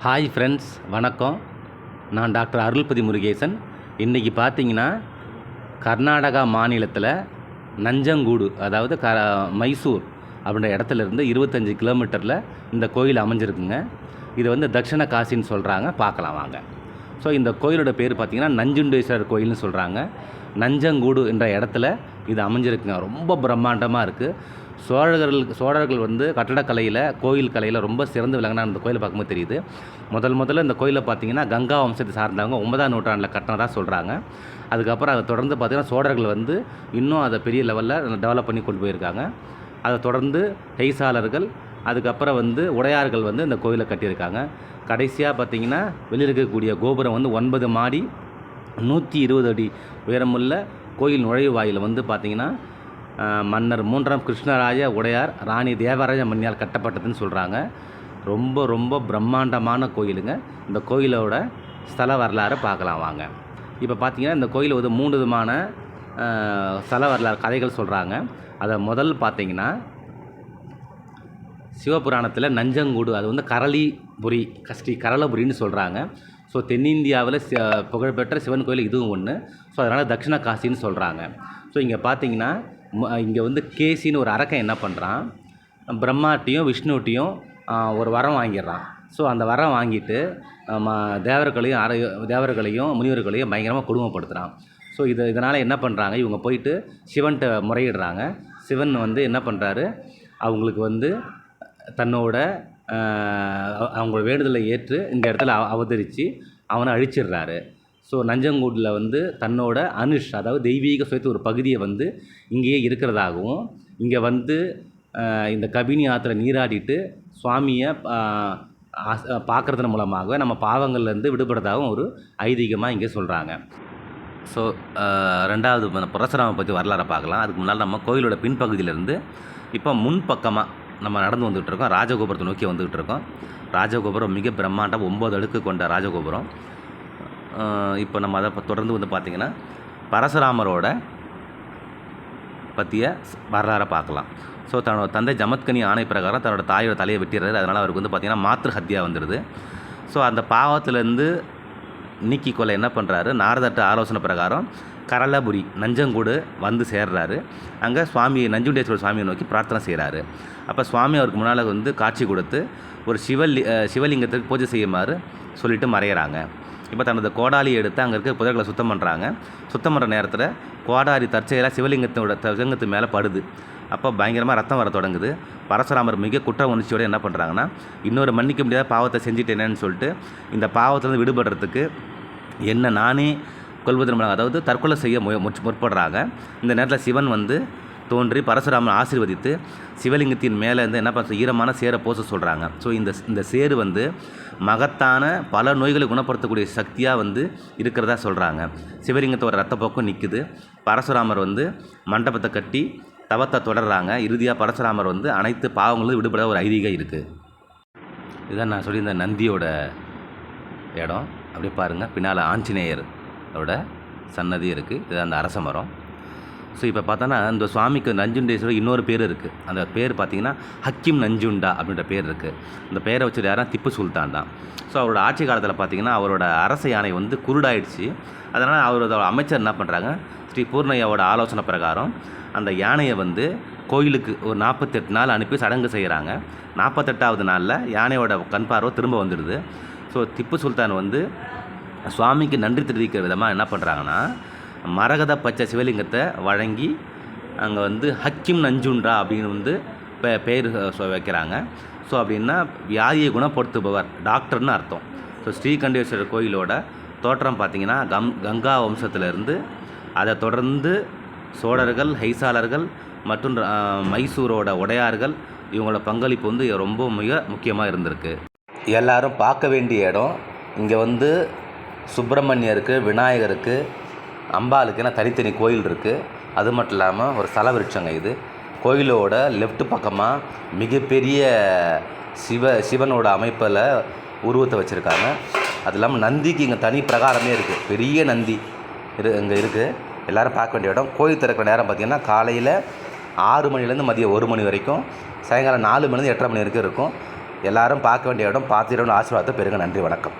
Hi friends, வணக்கம். நான் doctor Arulpathi Murugesan. இன்றைக்கி பார்த்தீங்கன்னா கர்நாடகா மாநிலத்தில் நஞ்சங்கூடு, அதாவது மைசூர் அப்படின்ற இடத்துலேருந்து 25 கிலோமீட்டரில் இந்த கோயில் அமைஞ்சிருக்குங்க. இது வந்து தக்ஷண காசின்னு சொல்கிறாங்க. பார்க்கலாம் வாங்க. ஸோ இந்த கோயிலோட பேர் பார்த்திங்கன்னா நஞ்சுண்டேஸ்வரர் கோயில்னு சொல்கிறாங்க. நஞ்சங்கூடு என்ற இடத்துல இது அமைஞ்சிருக்குங்க. ரொம்ப பிரம்மாண்டமாக இருக்குது. சோழர்கள் வந்து கட்டடக்கலையில், கோயில் கலையில் ரொம்ப சிறந்து விளங்கினா இந்த கோயிலை பார்க்கும்போது தெரியுது. முதல்ல இந்த கோயிலை பார்த்திங்கன்னா கங்கா வம்சத்தை சார்ந்தவங்க 9ஆம் நூற்றாண்டில் கட்டினதாக சொல்கிறாங்க. அதுக்கப்புறம் அதை தொடர்ந்து பார்த்திங்கன்னா சோழர்கள் வந்து இன்னும் அதை பெரிய லெவலில் டெவலப் பண்ணி கொண்டு போயிருக்காங்க. அதை தொடர்ந்து ஹெய்சாளர்கள், அதுக்கப்புறம் வந்து உடையார்கள் வந்து இந்த கோயிலை கட்டியிருக்காங்க. கடைசியாக பார்த்திங்கன்னா வெளியில் இருக்கக்கூடிய கோபுரம் வந்து 9 மாடி 120 அடி உயரமுள்ள கோயில் நுழைவாயில் வந்து பார்த்திங்கன்னா மன்னர் 3ஆம் கிருஷ்ணராஜ உடையார் ராணி தேவராஜ மன்னியால் கட்டப்பட்டதுன்னு சொல்கிறாங்க. ரொம்ப பிரம்மாண்டமான கோயிலுங்க. இந்த கோயிலோட ஸ்தல வரலாறு பார்க்கலாம் வாங்க. இப்போ பார்த்திங்கன்னா இந்த கோயில் வந்து 3 விதமான ஸ்தல வரலாறு கதைகள் சொல்கிறாங்க. அதை முதல் பார்த்திங்கன்னா சிவபுராணத்தில் நஞ்சங்கூடு, அது வந்து கரளிபுரி, ஸ்ரீ கரளபுரின்னு சொல்கிறாங்க. ஸோ தென்னிந்தியாவில் புகழ்பெற்ற சிவன் கோயில் இதுவும் ஒன்று. ஸோ அதனால் தக்ஷண காசின்னு சொல்கிறாங்க. ஸோ இங்கே பார்த்தீங்கன்னா இங்கே வந்து கேசின்னு ஒரு அரக்கன் என்ன பண்ணுறான், பிரம்மாட்டையும் விஷ்ணுட்டையும் ஒரு வரம் வாங்கிடுறான். ஸோ அந்த வரம் வாங்கிட்டு தேவர்களையும் முனிவர்களையும் பயங்கரமாக கொடுமைப்படுத்துகிறான். ஸோ இதனால் என்ன பண்ணுறாங்க, இவங்க போயிட்டு சிவன்கிட்ட முறையிடுறாங்க. சிவன் வந்து என்ன பண்ணுறாரு, அவங்களுக்கு வந்து தன்னோட அவங்களோட வேண்டுதலை ஏற்று இந்த இடத்துல அவதரித்து அவனை அழிச்சிடுறாரு. ஸோ நஞ்சங்கூடில் வந்து தன்னோட அனுஷ், அதாவது தெய்வீக சுயத்து ஒரு பகுதியை வந்து இங்கேயே இருக்கிறதாகவும், இங்கே வந்து இந்த கபினி ஆற்றுல நீராடிட்டு சுவாமியை பார்க்குறதன் மூலமாக நம்ம பாவங்கள்லேருந்து விடுபடுறதாகவும் ஒரு ஐதீகமாக இங்கே சொல்கிறாங்க. ஸோ ரெண்டாவது பரசுராமரை பற்றி வரலாறை பார்க்கலாம். அதுக்கு முன்னால் நம்ம கோயிலோட பின்பகுதியிலேருந்து இப்போ முன்பக்கமாக நம்ம நடந்து வந்துகிட்டு இருக்கோம். ராஜகோபுரத்தை நோக்கி வந்துக்கிட்டு இருக்கோம். ராஜகோபுரம் மிக பிரம்மாண்டம், 9 அடுக்கு கொண்ட ராஜகோபுரம். இப்போ நம்ம அதை தொடர்ந்து வந்து பார்த்திங்கன்னா பரசுராமரோட பற்றிய வரலாறை பார்க்கலாம். ஸோ தன்னோட தந்தை ஜமத்கனி ஆணை பிரகாரம் தன்னோட தாயோட தலையை வெட்டிடுறாரு. அதனால் அவருக்கு வந்து பார்த்திங்கன்னா மாத்ரு ஹத்யா வந்துடுது. ஸோ அந்த பாவத்திலேருந்து நீக்கி கொள்ள என்ன பண்ணுறாரு, நாரதட்ட ஆலோசனை பிரகாரம் கரளபுரி நஞ்சங்கூடு வந்து சேர்றாரு. அங்கே சுவாமி நஞ்சுண்டேஸ்வரர் சுவாமியை நோக்கி பிரார்த்தனை செய்கிறாரு. அப்போ சுவாமி அவருக்கு முன்னால் வந்து காட்சி கொடுத்து ஒரு சிவலிங்கத்துக்கு பூஜை செய்யுமாறு சொல்லிவிட்டு மறையிறாங்க. இப்போ தனது கோடாலியை எடுத்து அங்கே இருக்க புதர்களை சுத்தம் பண்ணுறாங்க. சுத்தம் பண்ணுற நேரத்தில் கோடாரி தற்செயலாக சிவலிங்கத்து மேலே படுது. அப்போ பயங்கரமாக ரத்தம் வர தொடங்குது. பரசுராமர் மிக குற்ற உணர்ச்சியோடு என்ன பண்ணுறாங்கன்னா, இன்னொரு மன்னிக்க முடியாத பாவத்தை செஞ்சுட்டேனேன்னு சொல்லிட்டு இந்த பாவத்திலேருந்து விடுபடுறதுக்கு என்ன நானே கொள்வதன் மூலம், அதாவது தற்கொலை செய்ய முற்படுறாங்க. இந்த நேரத்தில் சிவன் வந்து தோன்றி பரசுராமன் ஆசீர்வதித்து சிவலிங்கத்தின் மேலே இருந்து என்ன பண்ண ஈரமான சேரை போச சொல்கிறாங்க. ஸோ இந்த சேரு வந்து மகத்தான பல நோய்களை குணப்படுத்தக்கூடிய சக்தியாக வந்து இருக்கிறதா சொல்கிறாங்க. சிவலிங்கத்தோட ரத்தப்போக்கம் நிற்குது. பரசுராமர் வந்து மண்டபத்தை கட்டி தவத்தை தொடர்றாங்க. இறுதியாக பரசுராமர் வந்து அனைத்து பாவங்களும் விடுபட ஒரு ஐதீகம் இருக்குது. இதுதான் நான் சொல்லியிருந்த நந்தியோட இடம். அப்படியே பாருங்கள், பின்னால் ஆஞ்சநேயரோட சன்னதி இருக்குது. இது அந்த அரச மரம். ஸோ இப்போ பார்த்தோன்னா இந்த சுவாமிக்கு நஞ்சுண்டேஸ்வரர் இன்னொரு பேர் இருக்குது. அந்த பேர் பார்த்திங்கன்னா ஹக்கிம் நஞ்சுண்டா அப்படின்ற பேர் இருக்குது. அந்த பேரை வச்சு யாரும் திப்பு சுல்தான் தான். ஸோ அவரோட ஆட்சி காலத்தில் பார்த்திங்கன்னா அவரோட அரச யானை வந்து குருடாயிடுச்சு. அதனால் அவரோட அமைச்சர் என்ன பண்ணுறாங்க, ஸ்ரீ பூர்ணையாவோட ஆலோசனை பிரகாரம் அந்த யானையை வந்து கோயிலுக்கு ஒரு 48 நாள் அனுப்பி சடங்கு செய்கிறாங்க. 48வது நாளில் யானையோட கண் பார்வை திரும்ப வந்துடுது. ஸோ திப்பு சுல்தான் வந்து சுவாமிக்கு நன்றி தெரிவிக்கிற விதமாக என்ன பண்ணுறாங்கன்னா, மரகத பச்சை சிவலிங்கத்தை வழங்கி அங்கே வந்து ஹக்கிம் நஞ்சுண்டா அப்படின்னு வந்து பேர் வைக்கிறாங்க. ஸோ அப்படின்னா வியாதியை குணப்படுத்துபவர், டாக்டர்னு அர்த்தம். ஸோ ஸ்ரீகண்டேஸ்வரர் கோயிலோட தோற்றம் பார்த்திங்கன்னா கங்கா வம்சத்திலேருந்து அதை தொடர்ந்து சோழர்கள், ஹெய்சாளர்கள் மற்றும் மைசூரோட உடையார்கள் இவங்களோட பங்களிப்பு வந்து ரொம்ப மிக முக்கியமாக இருந்திருக்கு. எல்லோரும் பார்க்க வேண்டிய இடம். இங்கே வந்து சுப்பிரமணியருக்கு, விநாயகருக்கு, அம்பாளுக்குன்னா தனித்தனி கோயில் இருக்குது. அது மட்டும் இல்லாமல் ஒரு ஸ்தல விருட்சங்க. இது கோயிலோட லெஃப்ட் பக்கமாக மிகப்பெரிய சிவனோட அமைப்பில் உருவத்தை வச்சுருக்காங்க. அது இல்லாமல் நந்திக்கு இங்கே தனி பிரகாரமே இருக்குது. பெரிய நந்தி இங்கே இருக்குது. எல்லோரும் பார்க்க வேண்டிய இடம். கோயில் திறக்கிற நேரம் பார்த்திங்கன்னா காலையில் 6 மணிலேருந்து மதியம் 1 மணி வரைக்கும், சாயங்காலம் 4 மணிலேருந்து 8:30 மணி வரைக்கும் இருக்கும். எல்லாரும் பார்க்க வேண்டிய இடம் பார்த்துடணும், ஆசீர்வாதத்தை பெருங்க. நன்றி, வணக்கம்.